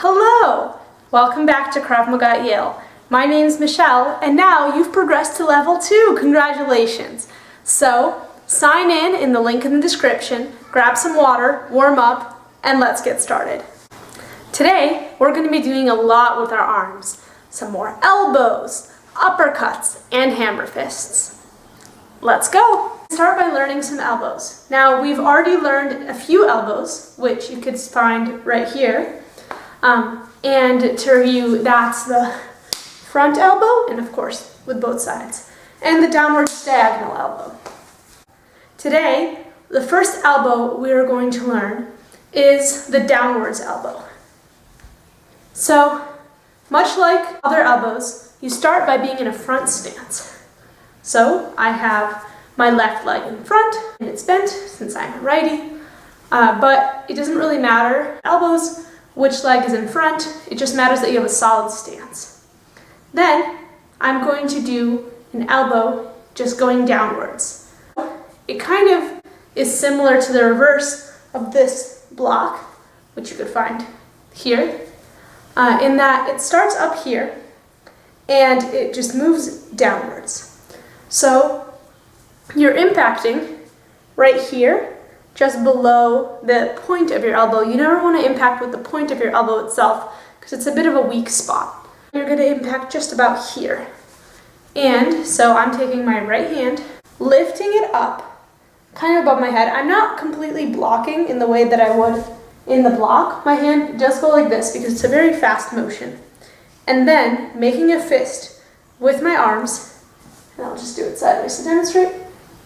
Hello! Welcome back to Krav Maga at Yale. My name's Michelle, and now you've progressed to level 2. Congratulations! So, sign in the link in the description, grab some water, warm up, and let's get started. Today, we're going to be doing a lot with our arms. Some more elbows, uppercuts, and hammer fists. Let's go! Start by learning some elbows. Now, we've already learned a few elbows, which you could find right here. And to review, that's the front elbow, and of course, with both sides, and the downward diagonal elbow. Today, the first elbow we're going to learn is the downwards elbow. So, much like other elbows, you start by being in a front stance. So, I have my left leg in front, and it's bent since I'm a righty, but it doesn't really matter. Elbows, which leg is in front, it just matters that you have a solid stance. Then, I'm going to do an elbow just going downwards. It kind of is similar to the reverse of this block, which you could find here, in that it starts up here, and it just moves downwards. So, you're impacting right here, just below the point of your elbow. You never want to impact with the point of your elbow itself because it's a bit of a weak spot. You're going to impact just about here. And so I'm taking my right hand, lifting it up, kind of above my head. I'm not completely blocking in the way that I would in the block. My hand does go like this because it's a very fast motion. And then making a fist with my arms, and I'll just do it sideways to demonstrate.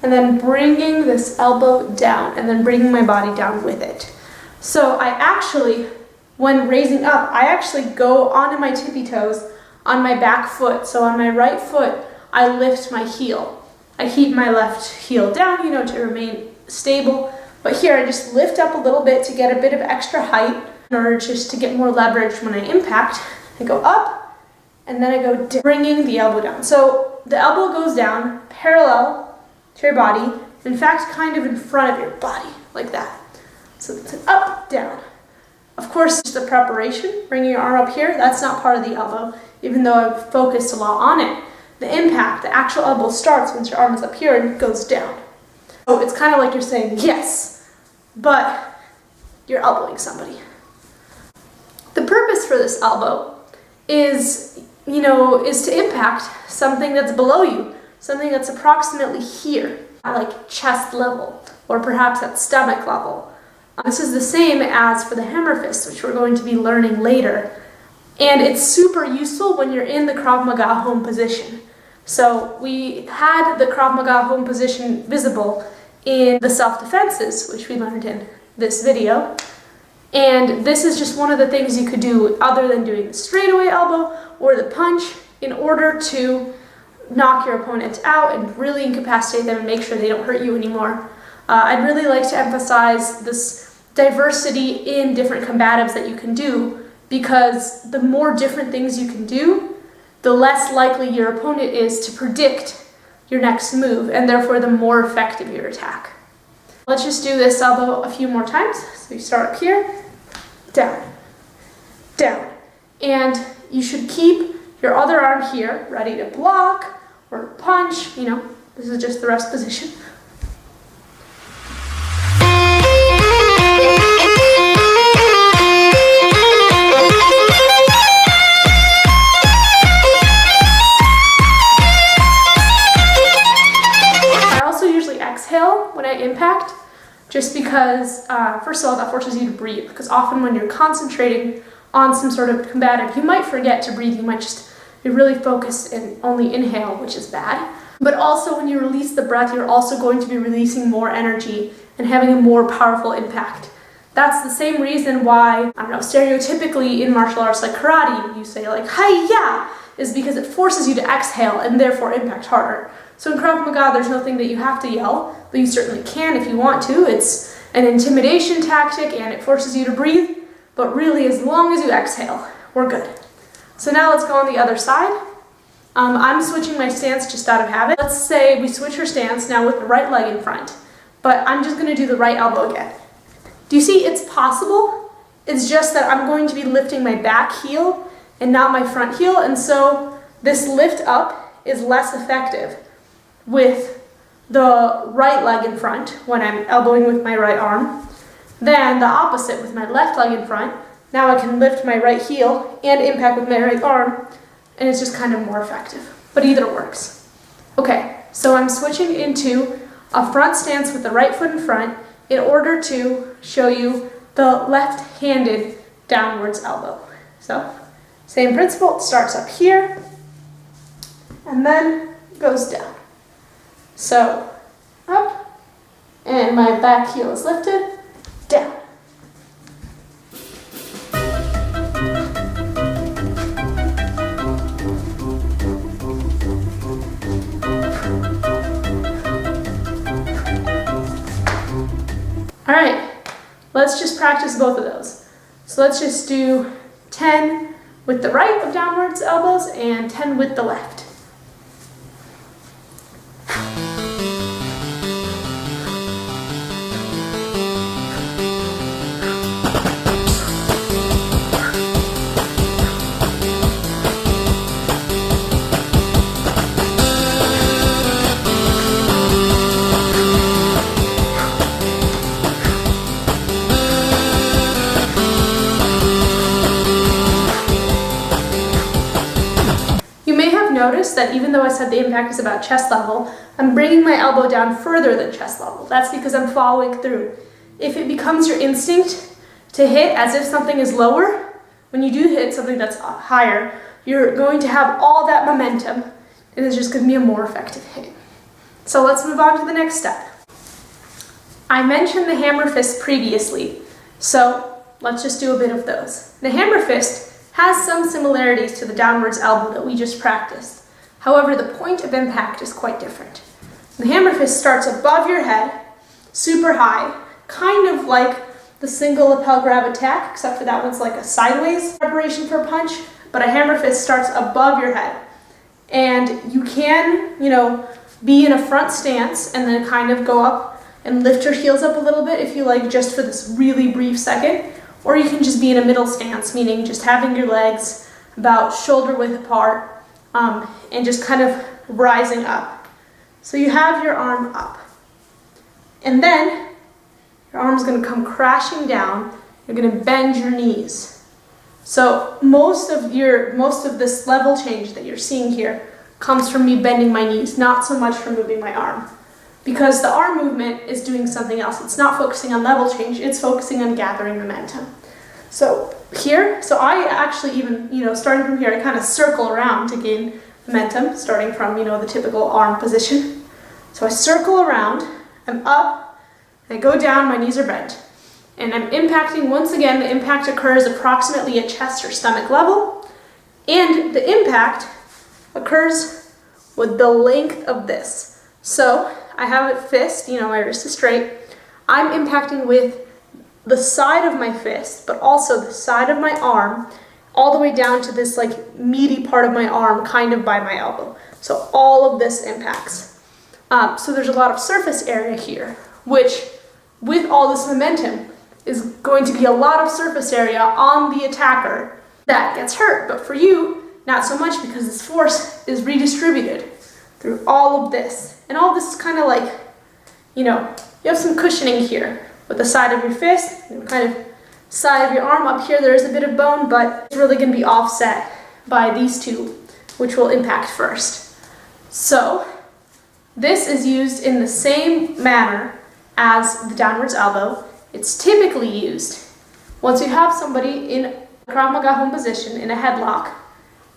And then bringing this elbow down, and then bringing my body down with it. So I actually, when raising up, I actually go onto my tippy toes on my back foot. So on my right foot, I lift my heel. I keep my left heel down, to remain stable. But here I just lift up a little bit to get a bit of extra height in order just to get more leverage when I impact. I go up, and then I go bringing the elbow down. So the elbow goes down parallel to your body, in fact, kind of in front of your body, like that. So it's an up, down. Of course, just the preparation, bringing your arm up here, that's not part of the elbow, even though I've focused a lot on it. The impact, the actual elbow starts once your arm is up here and goes down. So it's kind of like you're saying yes, but you're elbowing somebody. The purpose for this elbow is to impact something that's below you. Something that's approximately here, at like chest level, or perhaps at stomach level. This is the same as for the hammer fist, which we're going to be learning later. And it's super useful when you're in the Krav Maga home position. So we had the Krav Maga home position visible in the self-defenses, which we learned in this video. And this is just one of the things you could do other than doing the straightaway elbow or the punch in order to knock your opponent out and really incapacitate them and make sure they don't hurt you anymore. I'd really like to emphasize this diversity in different combatives that you can do, because the more different things you can do, the less likely your opponent is to predict your next move, and therefore the more effective your attack. Let's just do this elbow a few more times. So you start up here, down, down, and you should keep your other arm here, ready to block or punch, this is just the rest position. I also usually exhale when I impact, just because, first of all, that forces you to breathe, because often when you're concentrating on some sort of combative, you might forget to breathe, you might just be really focused and only inhale, which is bad. But also when you release the breath, you're also going to be releasing more energy and having a more powerful impact. That's the same reason why, stereotypically in martial arts like karate, you say like, hi-ya, is because it forces you to exhale and therefore impact harder. So in Krav Maga, there's nothing that you have to yell, but you certainly can if you want to. It's an intimidation tactic and it forces you to breathe, but really as long as you exhale, we're good. So now let's go on the other side. I'm switching my stance just out of habit. Let's say we switch our stance now with the right leg in front, but I'm just going to do the right elbow again. Do you see it's possible It's just that I'm going to be lifting my back heel and not my front heel, and so this lift up is less effective with the right leg in front when I'm elbowing with my right arm than the opposite with my left leg in front. Now I can lift my right heel and impact with my right arm, and it's just kind of more effective. But either works. Okay, so I'm switching into a front stance with the right foot in front in order to show you the left-handed downwards elbow. So, same principle, it starts up here, and then goes down. So, up, and my back heel is lifted, down. All right, let's just practice both of those. So let's just do 10 with the right of downwards elbows and 10 with the left. Notice that even though I said the impact is about chest level, I'm bringing my elbow down further than chest level. That's because I'm following through. If it becomes your instinct to hit as if something is lower, when you do hit something that's higher, you're going to have all that momentum, and it's just going to be a more effective hit. So let's move on to the next step. I mentioned the hammer fist previously, so let's just do a bit of those. The hammer fist has some similarities to the downwards elbow that we just practiced. However, the point of impact is quite different. The hammer fist starts above your head, super high, kind of like the single lapel grab attack, except for that one's like a sideways preparation for a punch, but a hammer fist starts above your head. And you can, be in a front stance and then kind of go up and lift your heels up a little bit if you like, just for this really brief second. Or you can just be in a middle stance, meaning just having your legs about shoulder width apart and just kind of rising up. So you have your arm up. And then your arm's going to come crashing down. You're going to bend your knees. So most of this level change that you're seeing here comes from me bending my knees, not so much from moving my arm. Because the arm movement is doing something else. It's not focusing on level change, it's focusing on gathering momentum. So here, I actually even, starting from here, I kind of circle around to gain momentum, starting from, the typical arm position. So I circle around, I'm up, I go down, my knees are bent. And I'm impacting, once again, the impact occurs approximately at chest or stomach level. And the impact occurs with the length of this. So I have a fist, my wrist is straight. I'm impacting with the side of my fist, but also the side of my arm, all the way down to this meaty part of my arm, kind of by my elbow. So all of this impacts. So there's a lot of surface area here, which with all this momentum is going to be a lot of surface area on the attacker that gets hurt. But for you, not so much, because this force is redistributed through all of this. And all this is kind of like, you have some cushioning here with the side of your fist, and kind of side of your arm. Up here there is a bit of bone, but it's really going to be offset by these two, which will impact first. So this is used in the same manner as the downwards elbow. It's typically used once you have somebody in a Krav Maga home position in a headlock.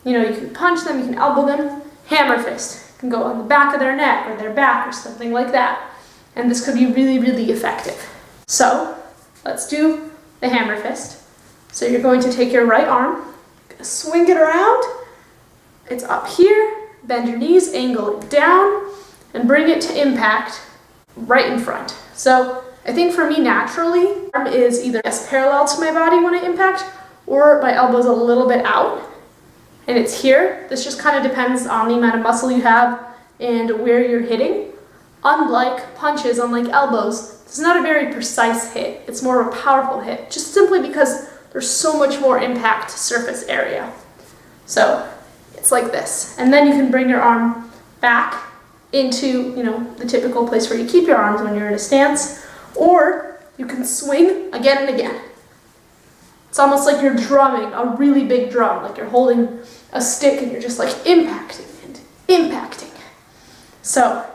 You can punch them, you can elbow them. Hammer fist can go on the back of their neck or their back or something like that. And this could be really, really effective. So let's do the hammer fist. So you're going to take your right arm, swing it around. It's up here, bend your knees, angle it down, and bring it to impact right in front. So I think for me, naturally, arm is either as parallel to my body when I impact, or my elbow's a little bit out, and it's here. This just kind of depends on the amount of muscle you have and where you're hitting. Unlike punches, unlike elbows, it's not a very precise hit. It's more of a powerful hit, just simply because there's so much more impact surface area. So it's like this. And then you can bring your arm back into, the typical place where you keep your arms when you're in a stance, or you can swing again and again. It's almost like you're drumming a really big drum, like you're holding a stick and you're just like impacting and impacting. So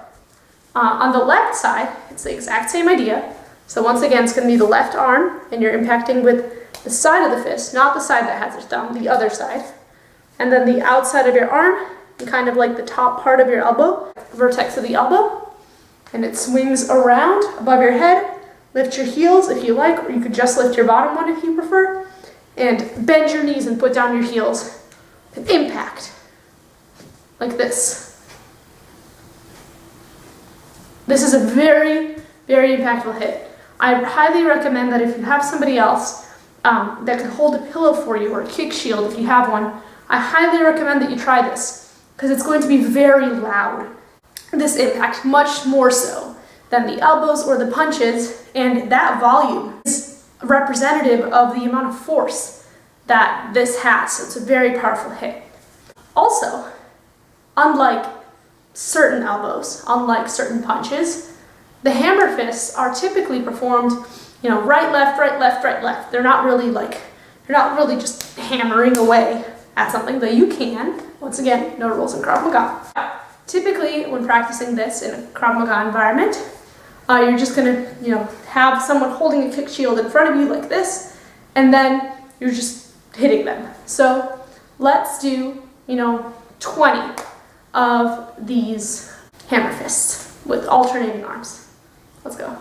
on the left side, it's the exact same idea. So once again, it's going to be the left arm, and you're impacting with the side of the fist, not the side that has its thumb, the other side. And then the outside of your arm, and kind of like the top part of your elbow, vertex of the elbow. And it swings around above your head. Lift your heels if you like, or you could just lift your bottom one if you prefer. And bend your knees and put down your heels. And impact. Like this. This is a very, very impactful hit. I highly recommend that if you have somebody else that can hold a pillow for you, or a kick shield if you have one, I highly recommend that you try this, because it's going to be very loud. This impact, much more so than the elbows or the punches, and that volume is representative of the amount of force that this has, so it's a very powerful hit. Also, unlike certain elbows, unlike certain punches, the hammer fists are typically performed, right, left, right, left, right, left. They're not really just hammering away at something, though you can. Once again, no rules in Krav Maga. Typically, when practicing this in a Krav Maga environment, you're just gonna, have someone holding a kick shield in front of you like this, and then you're just hitting them. So let's do, 20 of these hammer fists with alternating arms. Let's go.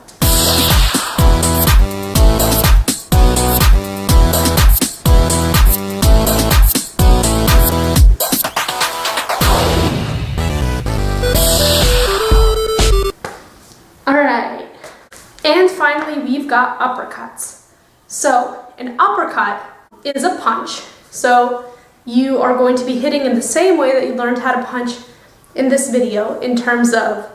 Alright, and finally we've got uppercuts. So an uppercut is a punch. So you are going to be hitting in the same way that you learned how to punch in this video, in terms of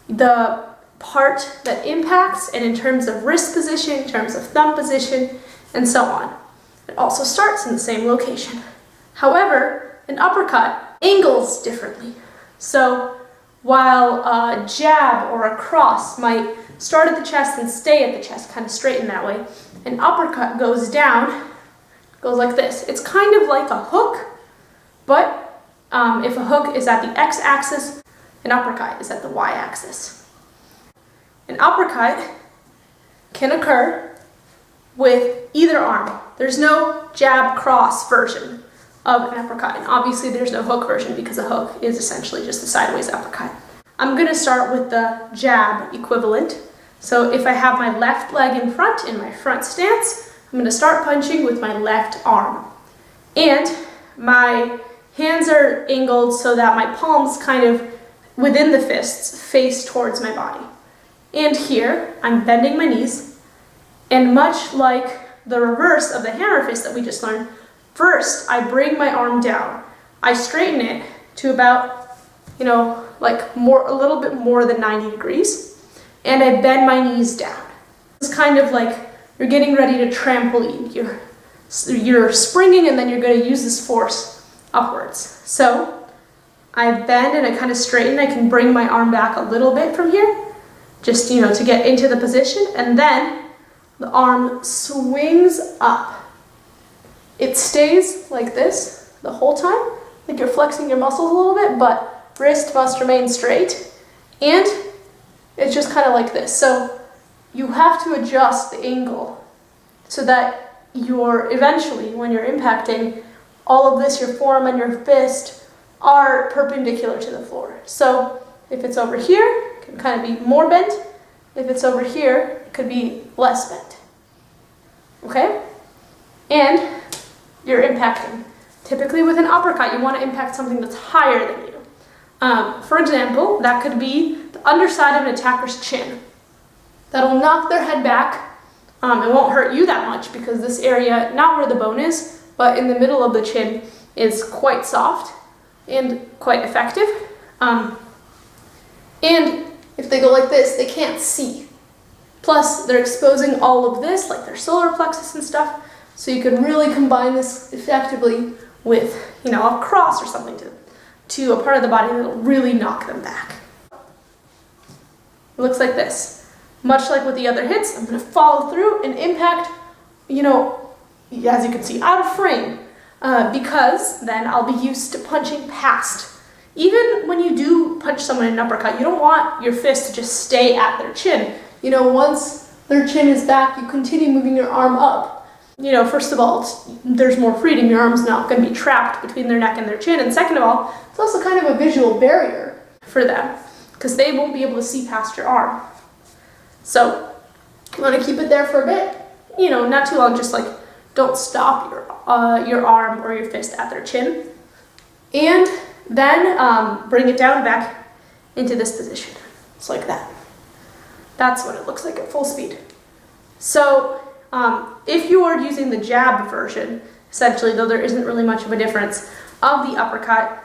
the part that impacts, and in terms of wrist position, in terms of thumb position, and so on. It also starts in the same location. However, an uppercut angles differently. So while a jab or a cross might start at the chest and stay at the chest, kind of straighten that way, an uppercut goes down, goes like this. It's kind of like a hook, but if a hook is at the x-axis, an uppercut is at the y-axis. An uppercut can occur with either arm. There's no jab cross version of an uppercut, and obviously there's no hook version, because a hook is essentially just a sideways uppercut. I'm going to start with the jab equivalent. So if I have my left leg in front in my front stance, I'm going to start punching with my left arm. And my hands are angled so that my palms kind of within the fists face towards my body. And here, I'm bending my knees, and much like the reverse of the hammer fist that we just learned, first I bring my arm down. I straighten it to about, a little bit more than 90 degrees, and I bend my knees down. It's kind of like you're getting ready to trampoline. You're springing, and then you're going to use this force upwards. So I bend and I kind of straighten. I can bring my arm back a little bit from here, just, to get into the position, and then the arm swings up. It stays like this the whole time, like you're flexing your muscles a little bit, but wrist must remain straight, and it's just kind of like this. So you have to adjust the angle so that eventually, when you're impacting, all of this, your forearm and your fist, are perpendicular to the floor. So if it's over here, it can kind of be more bent. If it's over here, it could be less bent. Okay? And you're impacting. Typically with an uppercut, you want to impact something that's higher than you. For example, that could be the underside of an attacker's chin. That'll knock their head back. It won't hurt you that much, because this area, not where the bone is, but in the middle of the chin, is quite soft and quite effective. And if they go like this, they can't see. Plus, they're exposing all of this, like their solar plexus and stuff, So you could really combine this effectively with, you know, a cross or something to a part of the body that'll really knock them back. It looks like this. Much like with the other hits, I'm going to follow through and impact, you know, as you can see, out of frame, because then I'll be used to punching past. Even when you do punch someone in an uppercut, you don't want your fist to just stay at their chin. You know, once their chin is back, you continue moving your arm up. You know, first of all, there's more freedom. Your arm's not going to be trapped between their neck and their chin. And second of all, it's also kind of a visual barrier for them because they won't be able to see past your arm. So you want to keep it there for a bit. You know, not too long. Just like don't stop your arm or your fist at their chin. And then bring it down back into this position. It's like that. That's what it looks like at full speed. So if you are using the jab version, essentially, though there isn't really much of a difference, of the uppercut,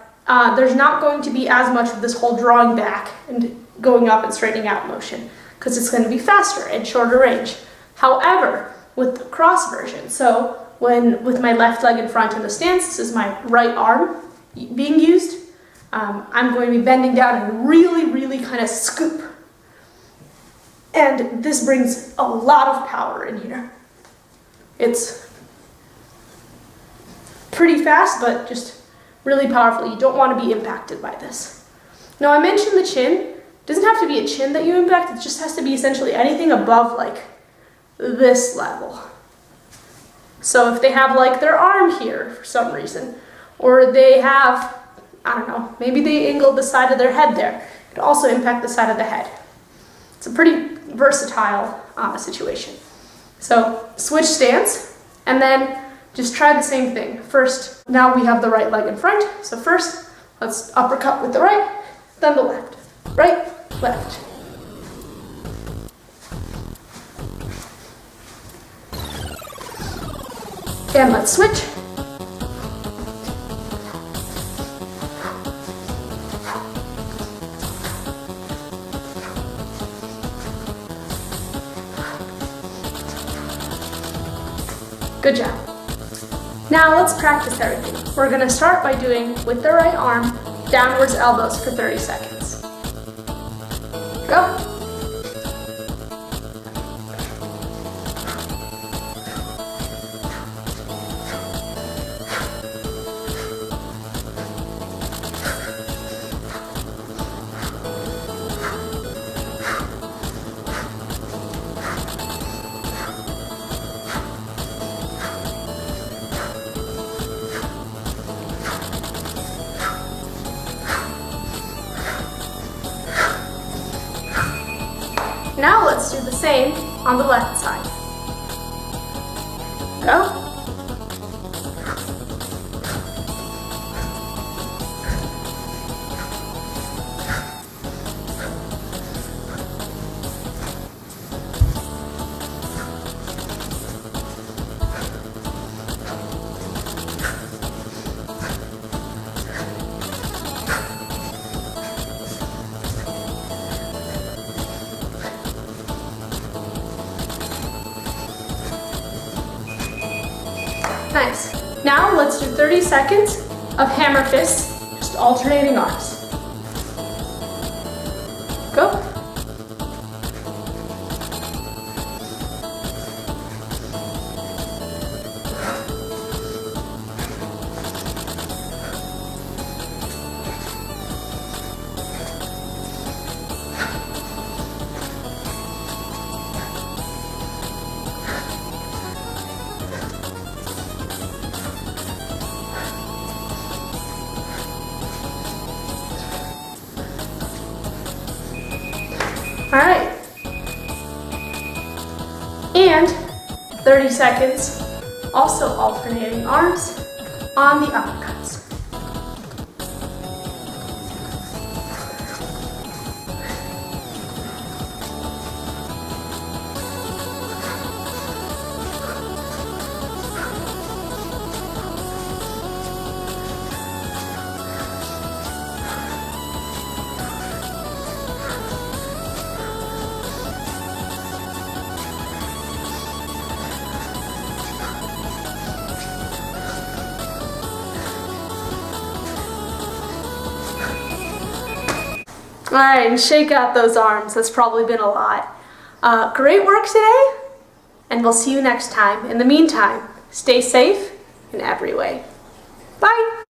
there's not going to be as much of this whole drawing back and going up and straightening out motion, because it's going to be faster and shorter range. However, with the cross version, so with my left leg in front in the stance, this is my right arm being used, I'm going to be bending down and really, really kind of scoop. And this brings a lot of power in here. It's pretty fast, but just really powerful. You don't want to be impacted by this. Now, I mentioned the chin. It doesn't have to be a chin that you impact. It just has to be essentially anything above like this level. So if they have like their arm here for some reason, or they have, I don't know, maybe they angled the side of their head there. It could also impact the side of the head. It's a pretty versatile situation. So switch stance, and then just try the same thing. First, now we have the right leg in front. So first, let's uppercut with the right, then the left. Right, left. And let's switch. Good job. Now let's practice everything. We're going to start by doing, with the right arm, downwards elbows for 30 seconds. Go. Now let's do the same on the left side. Go. Nice. Now let's do 30 seconds of hammer fists, just alternating arms. Go. All right. And 30 seconds, also alternating arms on the uppercuts. Alright, and shake out those arms. That's probably been a lot. Great work today, and we'll see you next time. In the meantime, stay safe in every way. Bye!